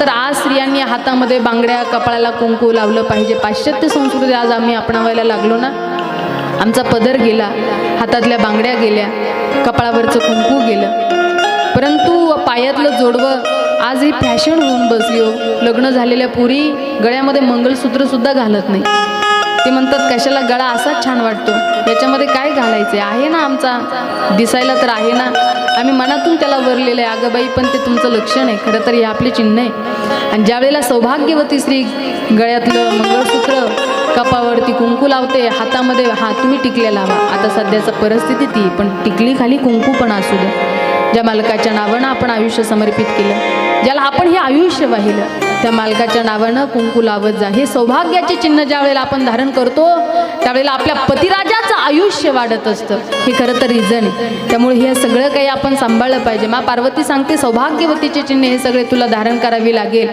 तर आज स्त्रियांनी हातामध्ये बांगड्या, कपाळाला कुंकू लावलं पाहिजे. पाश्चात्य संस्कृती आज आम्ही अपनावायला लागलो ना. आमचा पदर गेला, हातातल्या बांगड्या गेल्या, कपाळावरचं कुंकू गेलं, परंतु पायातलं जोडवं आज ही फॅशन होऊन बसली हो. लग्न झालेल्या पुरी गळ्यामध्ये मंगळसूत्र सुद्धा घालत नाही. ते म्हणतात कशाला गळा असाच छान वाटतो, याच्यामध्ये काय घालायचे आहे ना, आमचा दिसायला तर आहे ना. आम्ही मनातून त्याला वरलेलं आहे, अगं बाई पण ते तुमचं लक्षण आहे, खरं तर हे आपले चिन्ह आहे. आणि ज्यावेळेला सौभाग्यवती स्त्री गळ्यातलं मंगळसूत्र, कपावरती कुंकू लावते, हातामध्ये तुम्ही टिकल्या लावा. आता सध्याचा परिस्थिती ती, पण टिकली खाली कुंकू पण असू द्या. ज्या मालकाच्या नावानं आपण आयुष्य समर्पित केलं, ज्याला आपण हे आयुष्य वाहिलं, त्या मालकाच्या नावानं कुंकू लावत जा. हे सौभाग्याचे चिन्ह ज्यावेळेला आपण धारण करतो त्यावेळेला आपल्या पतिराजाचं आयुष्य वाढत असतं. हे खरं तर रिझन आहे. त्यामुळे हे सगळं काही आपण सांभाळलं पाहिजे. मा पार्वती सांगते सौभाग्यवतीचे चिन्ह हे सगळे तुला धारण करावे लागेल.